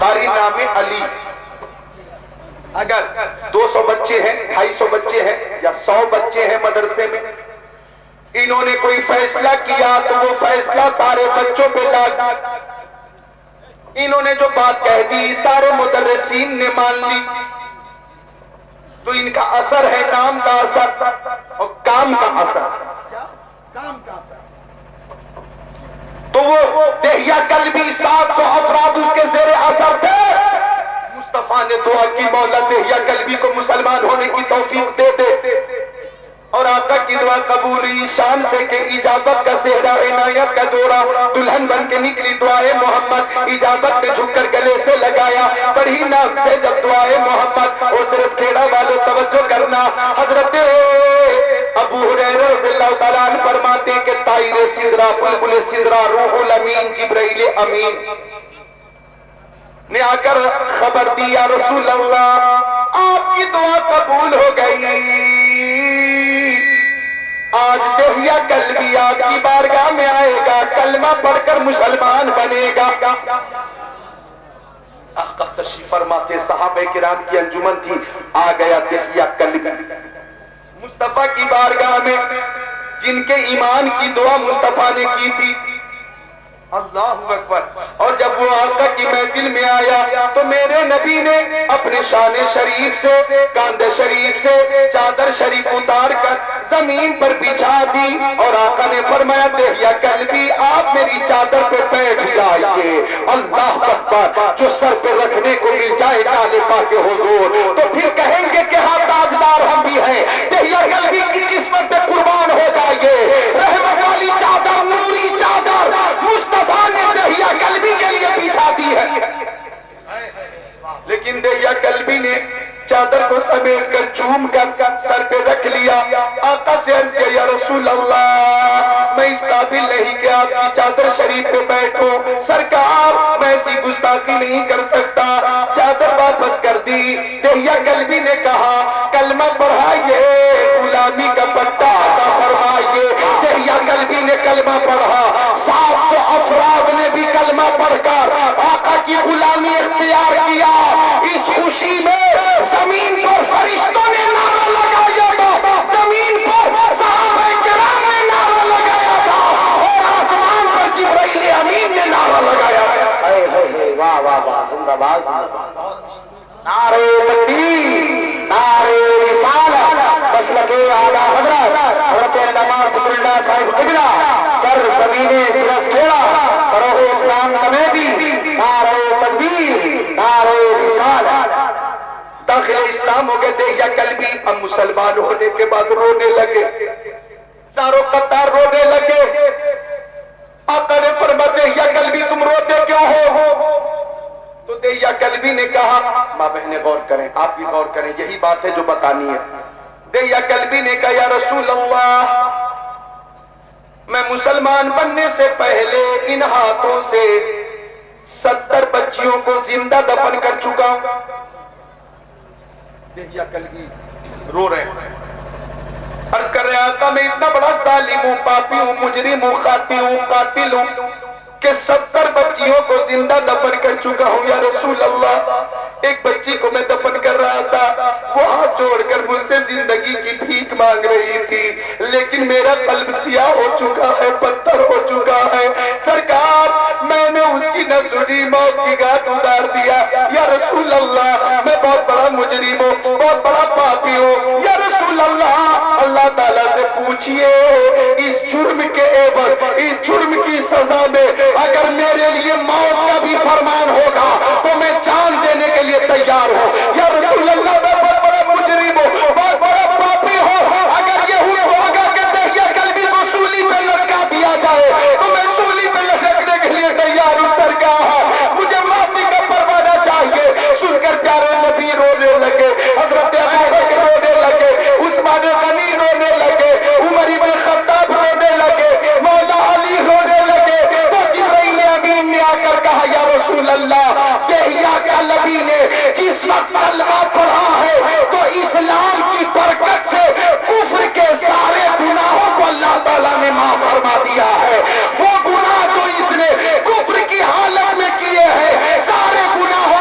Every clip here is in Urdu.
قاری نام علی. اگر 200 بچے ہیں، 250 بچے ہیں یا 100 بچے ہیں مدرسے میں، انہوں نے کوئی فیصلہ کیا تو وہ فیصلہ سارے بچوں پہ لاگ. انہوں نے جو بات کہہ دی سارے مدرسین نے مان لی، تو ان کا اثر ہے نام کا اثر اور کام کا اثر. کام کا اثر. تو وہ دہیا قلبی 700 افراد اس کے زیر اثر تھے. مصطفیٰ نے دعا کی مولا دہیا قلبی کو مسلمان ہونے کی توفیق دے دے، اور آقا کی دعا قبول ہوئی شان سے کہ اجابت کا صحرا عنایت کا جوڑا دلہن بن کے نکلی. دعائے محمد اجابت پہ جھک کر گلے سے لگایا. بڑی ناز سے جب دعائے محمد اس رسکیڑا والوں توجہ کرنا، حضرت ابو ہریرہ رضی اللہ تعالیٰ عنہ فرماتے کہ طائر سدرہ بلبل سدرہ روح الامین جبرائیل امین نے آ کر خبر دی یا رسول اللہ آپ کی دعا قبول ہو گئی، آج دہیا قلبی آپ کی بارگاہ میں آئے گا، کلمہ پڑھ کر مسلمان بنے گا. آقا تشریف فرماتے، صحابہ کرام کی انجمن تھی. آ گیا دہیا قلبی مصطفیٰ کی بارگاہ میں، جن کے ایمان کی دعا مصطفیٰ نے کی تھی. اللہ اکبر. اور جب وہ آقا کی محفل میں آیا تو میرے نبی نے اپنے شان شریف سے، کاندھ شریف سے چادر شریف اتار کر زمین پر بچھا دی، اور آقا نے فرمایا دہیا قلبی آپ میری چادر پہ بیٹھ جائیے. اللہ اکبر. جو سر پہ رکھنے کو مل جائے کالے پاک حضور تو پھر کہیں گے کہ ہاں تاجدار ہم بھی ہیں. دہیا قلبی کی قسمت پہ قربان ہو جائیے. رحمت والی چادر، نوری چادر مصطفیٰ نے دہیا قلبی کے لیے بچھا دی ہے. لیکن دہیا قلبی نے چادر کو سمیٹ کر چوم کر سر پہ رکھ لیا. آقا سے عرض کیا یا رسول اللہ میں اس قابل نہیں کہ آپ کی چادر شریف پہ بیٹھوں. سرکار میں ایسی گستاخی نہیں کر سکتا. چادر واپس کر دی. دہیا قلبی نے کہا کلمہ پڑھائیے، غلامی کا پٹا عطا فرمائیے. دہیا قلبی نے کلمہ پڑھا. 700 افراد نے بھی کلمہ پڑھ کر آقا کی غلامی اختیار کیا. اس خوشی میں زمین پر فرشتوں نے نعرہ لگایا تھا، زمین پر صحابہ کرام نے نعرہ لگایا تھا، اور آسمان پر جبرائیل امین نے نعرہ لگایا تھا. اے اے واہ واہ واہ، زندہ باد زندہ باد. نعرہ تکبیر، نعرہ رسالت، مسلک اعلیٰ حضرت علامہ ذکر اللہ صاحب قبلہ سر زمین سرسکیڑا فروغ اسلام کمیٹی. نعرہ تکبیر، نعرہ رسالت. داخل اسلام ہو گئے دہیا قلبی. اب مسلمان ہونے کے بعد رونے لگے، ساروں قطار رونے لگے. آقا نے فرمایا دہیا قلبی تم روتے کیوں ہو؟ تو دہیا قلبی نے کہا ماں بہنیں غور کریں، آپ بھی غور کریں، یہی بات ہے جو بتانی ہے. دہیا قلبی نے کہا یا رسول اللہ میں مسلمان بننے سے پہلے ان ہاتھوں سے 70 بچیوں کو زندہ دفن کر چکا ہوں. دہیا قلبی رو رہے ہیں، عرض کر رہے ہیں آقا میں اتنا بڑا ظالم ہوں، پاپی ہوں، مجرم ہوں، خاطی ہوں، قاتل ہوں کہ 70 بچیوں کو زندہ دفن کر چکا ہوں. یا رسول اللہ ایک بچی کو میں دفن کر رہا تھا، وہ ہاتھ جوڑ کر مجھ سے زندگی کی بھیک مانگ رہی تھی، لیکن میرا قلب سیاہ ہو چکا ہے، پتھر ہو چکا ہے. سرکار میں نے اس کی نہ سنی، موت کی گھاٹ اتار دیا. یا رسول اللہ میں بہت بڑا مجرم ہوں، بہت بڑا پاپی ہوں. یا رسول اللہ اللہ تعالیٰ سے پوچھئے اس جرم کے عوض، اس جرم کی سزا میں اگر میرے لیے موت کا بھی فرمان ہوگا تو میں جان دینے کے لیے تیار ہوں. یا رسول اللہ میں بہت بڑا مجرم ہوں، بہت بڑا پاپی ہوں، اگر یہ ہوگا کہ دہیا قلبی کو سولی پہ لٹکا دیا جائے تو میں سولی پہ لٹکنے کے لیے تیار ہوں. سرکار مجھے معافی کا پروانہ چاہیے. سن کر پیارے نبی رونے لگے، حضرت ابو بکر رونے لگے، عثمان غنی رونے لگے، عمر ابن خطاب رونے لگے، مولا علی رونے لگے. تو جبرائیل امین نے آ کر کہا یا رسول اللہ دہیا قلبی نے جس وقت کلمہ پڑھا ہے تو اسلام کی برکت سے کفر کے سارے گناہوں کو اللہ تعالیٰ نے معاف فرما دیا ہے. وہ گناہ جو اس نے کفر کی حالت میں کیے ہیں سارے گناہوں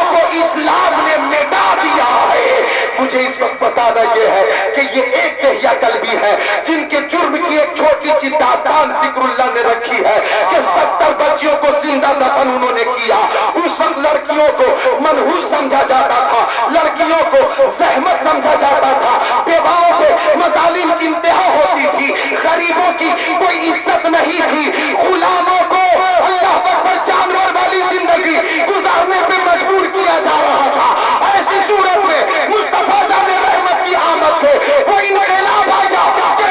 مجھے اس وقت بتانا یہ ہے کہ یہ ایک دہیا قلبی ہے جن کے جرم کی ایک چھوٹی سی داستان ذکر اللہ نے رکھی ہے کہ 70 بچیوں کو زندہ دفن انہوں نے کیا. اس وقت لڑکیوں کو منحوس سمجھا جاتا تھا, لڑکیوں کو زحمت سمجھا جاتا تھا, بیواؤں پہ مظالم کی انتہا ہوتی تھی, غریبوں کی کوئی عزت نہیں تھی, غلاموں کو اللہ پر جانور والی زندگی گزارنے پہ مجبور کیا جا رہا تھا. ایسی صورت میں مصطفیٰ جان رحمت کی آمد سے وہ انقلاب آیا کہ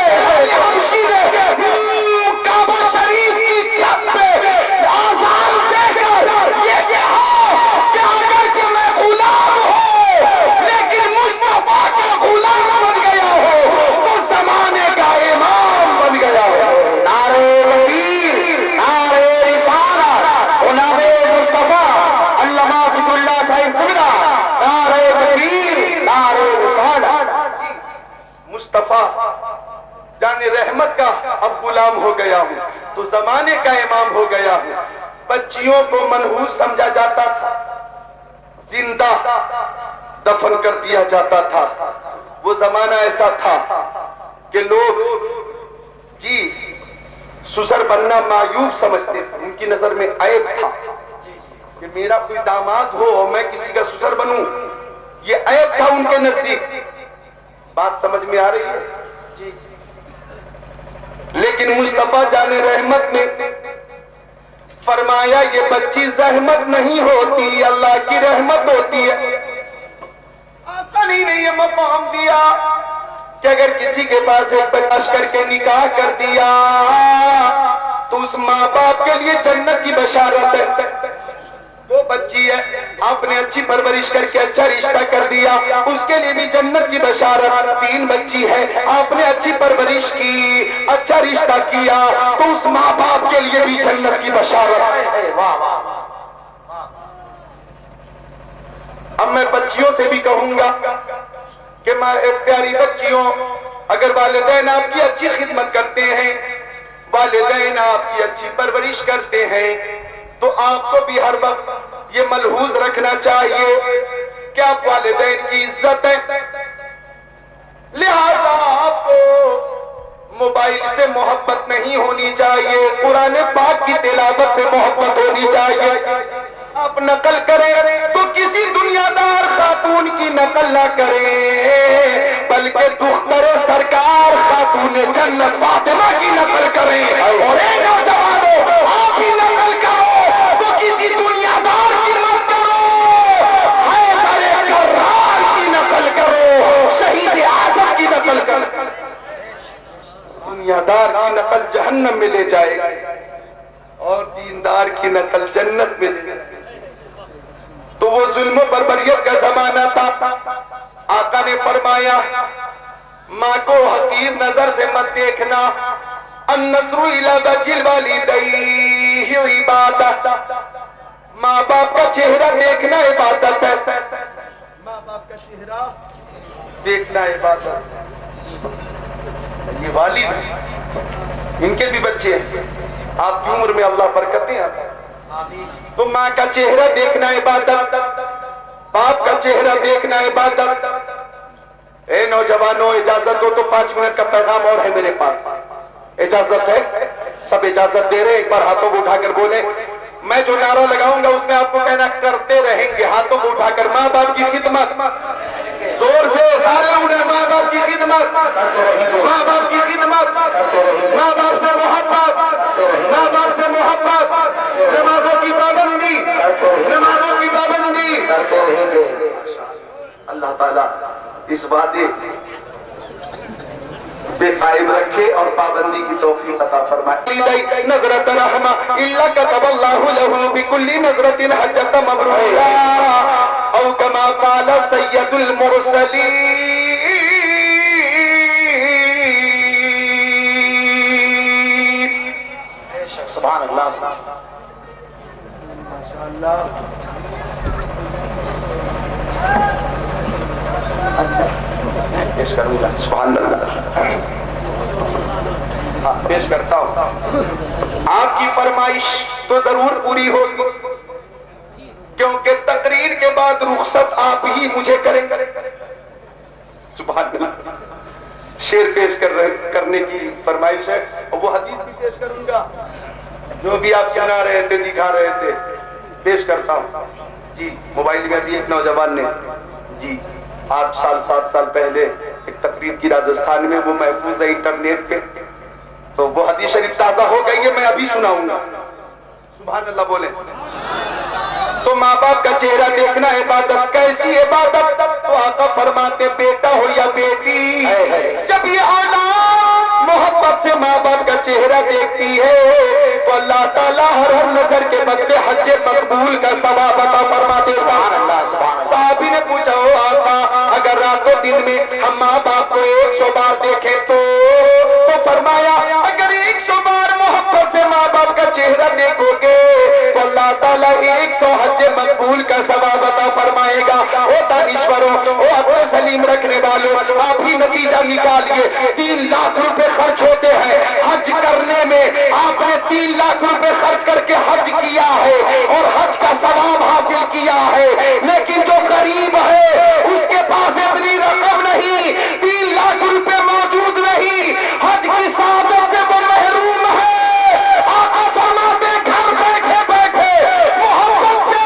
حبشی نے کعبہ شریف کی چھت پہ آزان دے کر یہ کہا کہ اگرچہ میں غلام ہوں لیکن مصطفیٰ کا غلام بن گیا ہو تو زمانے کا امام بن گیا ہو. نعرہ تکبیر, نعرہ رسالت, غلام مصطفیٰ علامہ ذکر اللہ صاحب قبلہ, نعرہ تکبیر, نعرہ رسالت. مصطفیٰ جان رحمت کا اب غلام ہو گیا ہوں تو زمانے کا امام ہو گیا ہوں. بچیوں کو منحوس سمجھا جاتا تھا, زندہ دفن کر دیا جاتا تھا. وہ زمانہ ایسا تھا کہ لوگ جی سسر بننا معیوب سمجھتے تھے, ان کی نظر میں عیب تھا کہ میرا کوئی داماد ہو اور میں کسی کا سسر بنوں, یہ عیب تھا ان کے نزدیک. بات سمجھ میں آ رہی ہے؟ لیکن مصطفیٰ جان رحمت نے فرمایا یہ بچی زحمت نہیں ہوتی, اللہ کی رحمت ہوتی ہے. آقا نے یہ مقام دیا کہ اگر کسی کے پاس ایک بچہ کر کے نکاح کر دیا تو اس ماں باپ کے لیے جنت کی بشارت ہے. وہ بچی ہے, آپ نے اچھی پرورش کر کے اچھا رشتہ کر دیا, اس کے لیے بھی جنت کی بشارت. 3 بچی ہے, آپ نے اچھی پرورش کی, اچھا رشتہ کیا تو اس ماں باپ کے لیے بھی جنت کی بشارت. اب میں بچیوں سے بھی کہوں گا کہ پیاری بچیوں, اگر والدین آپ کی اچھی خدمت کرتے ہیں, والدین آپ کی اچھی پرورش کرتے ہیں تو آپ کو بھی ہر وقت یہ ملحوظ رکھنا چاہیے کہ آپ والدین کی عزت ہے. لہذا آپ کو موبائل سے محبت نہیں ہونی چاہیے, قرآن پاک کی تلاوت سے محبت ہونی چاہیے. آپ نقل کریں تو کسی دنیا دار خاتون کی نقل نہ کریں بلکہ دختر سرکار خاتون جنت فاطمہ کی نقل کریں. اور اے نوجوانوں, آپ ہی نقل کرو تو کسی دنیا دار کی مت کرو, حیدر کرار کی نقل کرو, شہید اعظم کی نقل کرو. دنیا دار کی نقل جہنم میں لے جائے گی اور دیندار کی نقل جنت میں لے جائے گی. تو وہ ظلم و بربریت کا زمانہ تھا. آقا نے فرمایا ماں کو حقیر نظر سے مت دیکھنا, النظر الی وجہ الوالدین عبادت. ماں باپ کا چہرہ دیکھنا عبادت ہے, ماں باپ کا چہرہ دیکھنا عبادت. یہ والد ہیں, ان کے بھی بچے ہیں, آپ کی عمر میں اللہ برکتیں آتا ہے. تو ماں کا چہرہ دیکھنا عبادت, باپ کا چہرہ دیکھنا عبادت. اے نوجوانوں, اجازت دو تو 5 منٹ کا پیغام اور ہے میرے پاس. اجازت ہے؟ سب اجازت دے رہے, ایک بار ہاتھوں کو اٹھا کر بولیں. میں جو نعرہ لگاؤں گا اس میں آپ کو کہنا کرتے رہیں گے. ہاتھوں کو اٹھا کر ماں باپ کی خدمت, زور سے سارے اٹھے, ماں باپ کی خدمت, ماں باپ کی خدمت, ماں باپ سے محبت, ماں باپ سے محبت, نمازوں کی پابندی, نمازوں کی پابندی کرتے رہیں گے. اللہ تعالیٰ اس وعدے پہ قائم رکھے اور پابندی کی توفیق عطا فرمائے. نظرت رحمہ الا كتب الله له بكل نظرة حجة مبرورة او كما قال سید المرسلین. سبحان اللہ, ماشاءاللہ. پیش کروں گا. سبحان اللہ. ہاں پیش کرتا ہوں. آپ کی فرمائش تو ضرور پوری ہوگی کیونکہ تقریر کے بعد رخصت آپ ہی مجھے کریں گے. سبحان اللہ، شعر پیش کرنے کی فرمائش ہے، اور وہ حدیث بھی پیش کروں گا جو بھی آپ سنا رہے تھے، دکھا رہے تھے، پیش کرتا ہوں جی۔ موبائل میں بھی ایک نوجوان نے جی 8 سال 7 سال پہلے ایک تقریر کی راجستھان میں، وہ محفوظ ہے انٹرنیٹ پہ، تو وہ حدیث شریف تازہ ہو گئی ہے، میں ابھی سناؤں گا۔ سبحان اللہ بولے تو ماں باپ کا چہرہ دیکھنا عبادت، کیسی عبادت؟ تو آقا فرماتے بیٹا ہو یا بیٹی، جب یہ اولاد محبت سے ماں باپ کا چہرہ دیکھتی ہے تو اللہ تعالیٰ ہر نظر کے بدلے حج مقبول کا ثواب عطا فرما دیتا۔ صحابی نے پوچھا ہو آقا اگر رات و دن میں ہم ماں باپ کو 100 بار دیکھیں تو فرمایا اگر 100 بار محبت سے ماں باپ کا چہرہ دیکھو گے تو اللہ تعالیٰ 100 حج مقبول کا ثواب عطا فرمائے گا۔ او دانشوروں، او عقل سلیم رکھنے والوں، آپ ہی نتیجہ نکالیے، 3 لاکھ روپے خرچ ہوتے ہیں حج کرنے میں، آپ نے 3 لاکھ روپے خرچ کر کے حج کیا ہے اور حج کا ثواب حاصل کیا ہے، لیکن جو غریب ہے اس کے پاس اتنی رقم نہیں، 3 لاکھ روپے موجود نہیں، حج کی سعادت سے وہ محروم ہے۔ آقا فرماتے گھر بیٹھے بیٹھے محبت سے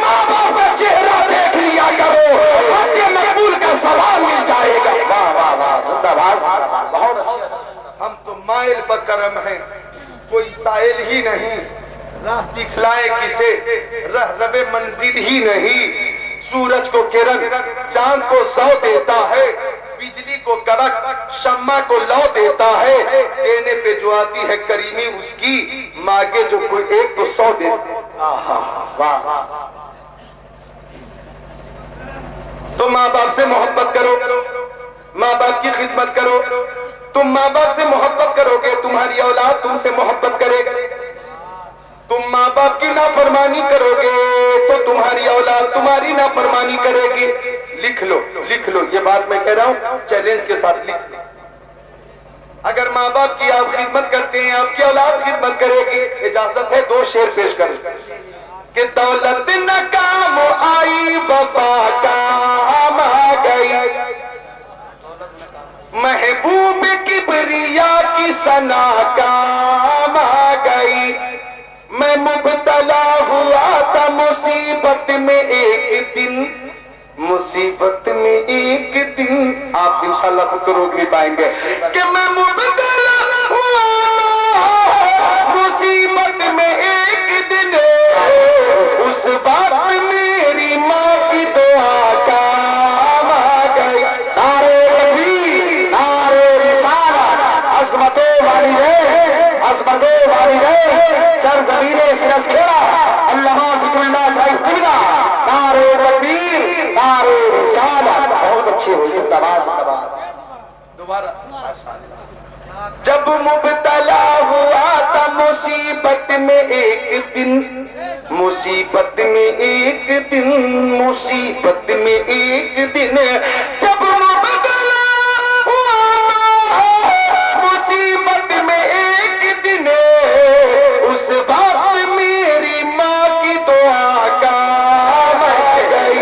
ماں باپ کا چہرہ دیکھ لیا کرو، حج مقبول کا ثواب مل جائے گا۔ واہ واہ واہ، زندہ باد، بہت اچھا۔ ہم تو مائل بکرم ہیں، کوئی سائل ہی نہیں، راہ دکھلائے کسے، رہرب منزل ہی نہیں، سورج کو کرن چاند کو سو دیتا ہے، بجلی کو کڑک شمع کو لو دیتا ہے، دینے پہ جو آتی ہے کریمی اس کی، مانگے جو کوئی ایک تو 100 دیتا ہے۔ تو ماں باپ سے محبت کرو، ماں باپ کی خدمت کرو، تم ماں باپ سے محبت کرو گے تمہاری اولاد تم سے محبت کرے گا، تم ماں باپ کی نافرمانی کرو گے تو تمہاری اولاد تمہاری نافرمانی کرے گی۔ لکھ لو لکھ لو، یہ بات میں کہہ رہا ہوں چیلنج کے ساتھ لکھ لو۔ اگر ماں باپ کی آپ خدمت کرتے ہیں آپ کی اولاد خدمت کرے گی۔ اجازت ہے 2 شعر پیش کریں کہ دولت ناکام آئی وفا کام آ گئی، محبوب کبریا کی ثنا کام آ گئی، میں مبتلا ہوا تھا مصیبت میں ایک دن، مصیبت میں ایک دن، آپ انشاءاللہ خود کو روک نہیں پائیں گے کہ میں مبتلا ہوا مصیبت میں ایک دن، اس وقت میری ماں کی دعا کام آ گئی، نعرہ تکبیر، نعرہ رسالت، عظمت والدین، عظمت والدین، سرزمین سرسکرہ، علامہ ذکر اللہ صاحب قبلہ، نعرہ تکبیر، نعرہ رسالت، بہت اچھے ہوئی، زندہ باد، دوبارہ۔ جب مبتلا ہوا تھا مصیبت میں ایک دن، مصیبت میں ایک دن، مصیبت میں ایک دن، جب مبتلا ہوا مصیبت میں ایک دن، اس وقت میری ماں کی دعا کام آ گئی،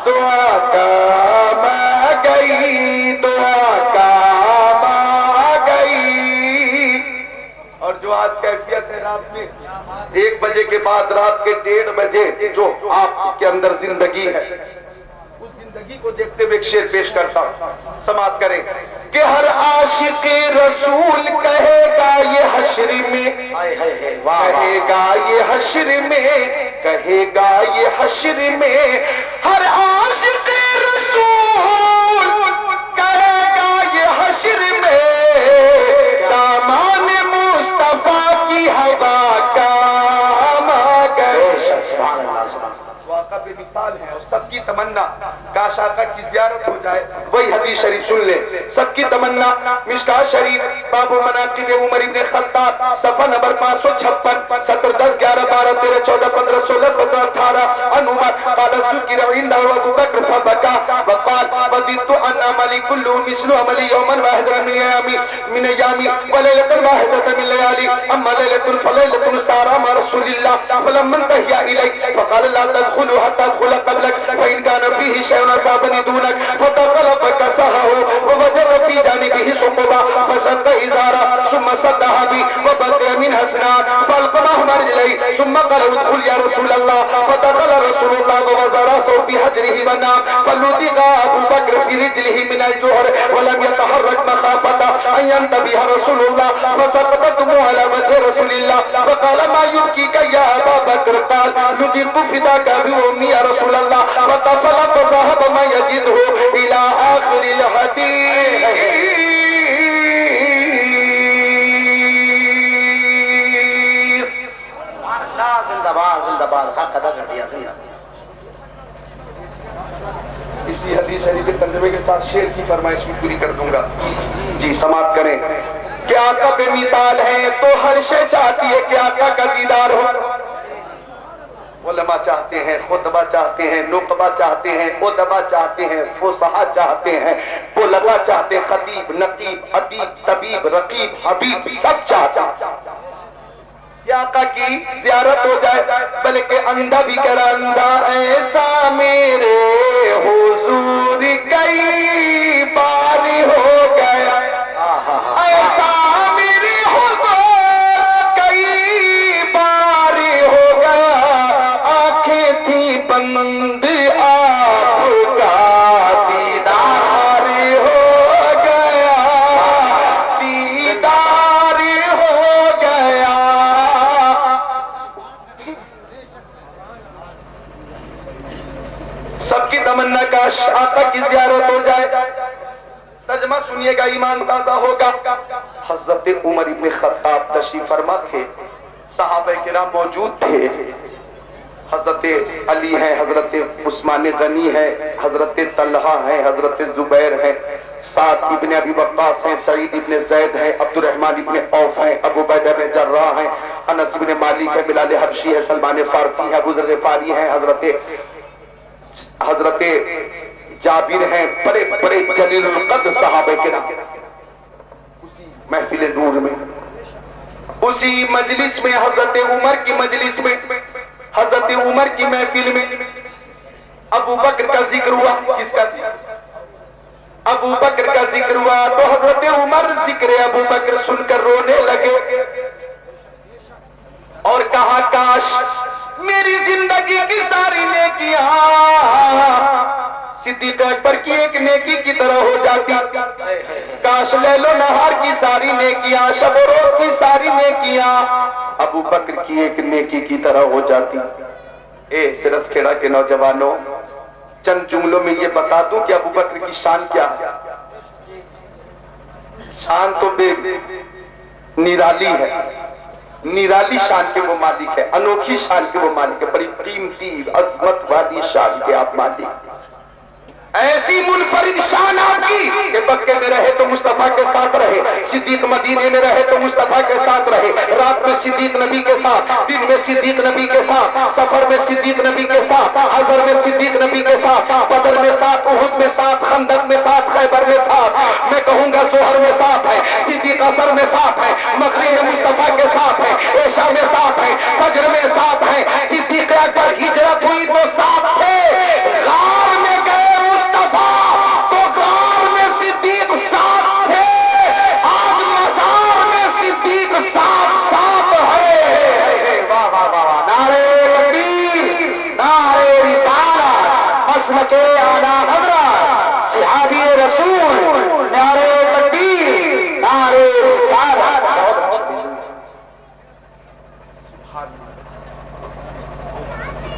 دعا کام آ گئی، دعا کام آ گئی۔ اور جو آج کیفیت ہے رات میں 1 بجے کے بعد رات کے 1:30 بجے جو آپ کے اندر زندگی ہے، اس زندگی کو دیکھتے ہوئے ایک شعر پیش کرتا ہوں، سماعت کریں کہ ہر عاشق رسول کہے گا یہ حشر میں، کہے گا یہ حشر میں، کہے گا یہ حشر میں، ہر عاشق رسول کہے گا یہ حشر میں، دامان مصطفیٰ کی ہوا کام آ گئے۔ واقعہ بے مثال ہے اور سب کی تمنا کاش آقا کی زیارت ہو جائے۔ وہی حدیث شریف سن لیں، سب کی تمنا مشکات شریف باب مناقب عمر ابن خطاب صفحہ نمبر 556 17 10 11 12 13 14 15 16 17 18 عن عمر قال ذكر عنده ابو بكر فبكى وقال بديت ان عملي كله مثل عملي يوما واحدا من ايامي وليله واحده من ليالي، اما ليله فليله سار مع رسول الله فلما انتهى الي فقال لا تدخلوا حتى ادخل قبلك فان كان فيه شيء اصابني دونك فدخل فكسر رطوبة فشق إزارا ثم صدها بي وبدأ من حسنان فالقمهما رجلي ثم قال ادخل يا رسول الله فدخل رسول الله ووضع رأسه في حجره ونام فلدغ أبو بكر في رجله من الجهر ولم يتحرك مخافة أن ينتبه رسول الله فسقط دموع على وجه رسول الله فقال ما يبكيك يا أبا بكر قال لدغت فداك بأمي يا رسول الله فطفل فذهب ما يجده إلى آخر الحديث. زندہ باد زندہ باد حق ادا کر دیا زندہ. اسی حدیث شریف کے ترجمے کے ساتھ شعر کی فرمائش بھی پوری کر دوں گا. جی سماعت کریں کہ آقا بے مثال ہیں تو ہر شے چاہتی ہے کہ آقا کا دیدار ہو. علماء چاہتے ہیں, خطبہ چاہتے ہیں, نقبہ چاہتے ہیں, ادبا چاہتے ہیں, فصحا چاہتے ہیں, بلغا چاہتے ہیں, خطیب, نقیب, ادیب, طبیب, رقیب, حبیب سب چاہتے ہیں کہ آقا کی زیارت ہو جائے. بلکہ اندھا بھی کر اندھا ایسا میرے حضور کئی بار ہو گیا, ایسا میرے حضور کئی بار ہو گیا, آنکھیں تھی بند آپ کا دیدار ہو گیا, دیدار ہو گیا. سب کی تمنا کاش آقا کی زیارت ہو جائے. ترجمہ سنیے گا, ایمان تازہ ہوگا. حضرت عمر ابن خطاب تشریف فرما تھے, صحابہ کرام موجود تھے. حضرت علی ہیں, حضرت عثمان غنی ہیں, حضرت طلحہ ہیں, حضرت زبیر ہیں, سعد ابن ابی وقاص ہیں, سعید ابن زید ہیں, عبد الرحمن ابن عوف ہیں, ابو عبیدہ بن جراح ہیں, انس ابن مالک ہے, بلال حبشی ہے, سلمان فارسی ہے, ابو ذر غفاری ہیں, حضرت جابر ہیں, بڑے بڑے جلیل القدر صحابہ کرام. اسی محفل نور میں, اسی مجلس میں, حضرت عمر کی مجلس میں, حضرت عمر کی محفل میں ابو بکر کا ذکر ہوا. کس کا ذکر؟ ابو بکر کا ذکر ہوا تو حضرت عمر ذکر ابو بکر سن کر رونے لگے اور کہا کاش میری زندگی کی ساری نیکیاں صدیق اکبر کی ایک نیکی کی طرح ہو جاتی. کاش لیل و نہار کی ساری نیکیاں, شب و روز کی ساری نیکیاں ابو بکر کی ایک نیکی کی طرح ہو جاتی. اے سرس کھیڑا کے نوجوانوں, چند جملوں میں یہ بتا دوں کہ ابو بکر کی شان کیا ہے. شان تو بے نرالی ہے, نرالی شان کے وہ مالک ہے, انوکھی شان کے وہ مالک ہے, بڑی قیمتی عظمت والی شان کے آپ مالک. ایسی منفرد شان آپ کی کہ مکے میں رہے تو مصطفیٰ کے ساتھ رہے, صدیق مدینے میں رہے تو مصطفیٰ کے ساتھ رہے, رات میں صدیق نبی کے ساتھ, دن میں صدیق نبی کے ساتھ, سفر میں صدیق نبی کے ساتھ, حضر میں صدیق نبی کے ساتھ, بدر میں ساتھ, احد میں ساتھ, خندق میں ساتھ, خیبر میں ساتھ, میں کہوں گا ظہر میں ساتھ ہے, صدیق عصر میں ساتھ ہے, مغرب میں مصطفیٰ کے ساتھ ہے, عشاء میں ساتھ ہے, فجر میں ساتھ ہے. صدیق اکبر ہجرت ہوئی تو ساتھ تھے, غار میں گئے تو غار میں صدیق ساتھ تھے, آج مزار میں صدیق ساتھ ساتھ ہے. واہ واہ واہ, نعرہ تکبیر, نعرہ رسالت, مسلک اعلی حضرت, صحابی رسول, نعرہ تکبیر, نعرہ رسالت. بہت اچھا.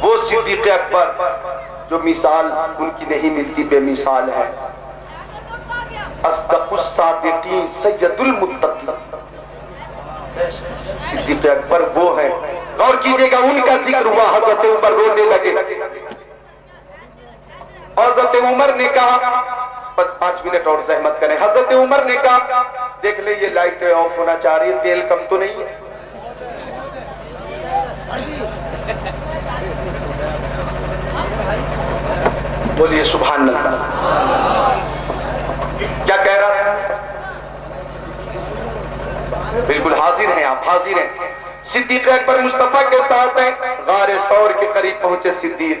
وہ صدیق اکبر جو مثال ان کی نہیں ملتی بے مثال ہے. اصدق الصادقین سید المتقین صدیق اکبر وہ ہے. غور کیجئے گا, ان کا ذکر ہوا, حضرت عمر رونے لگے. حضرت عمر نے کہا, 5 منٹ اور زحمت کریں. حضرت عمر نے کہا دیکھ لیں یہ لائٹ آف ہونا چاہ رہی ہے, تیل کم تو نہیں ہے. بولیے سبحان اللہ. کیا کہہ رہا ہے؟ بالکل حاضر ہیں آپ, حاضر ہیں. صدیق اکبر مصطفیٰ کے ساتھ ہیں, غار ثور کے قریب پہنچے صدیق.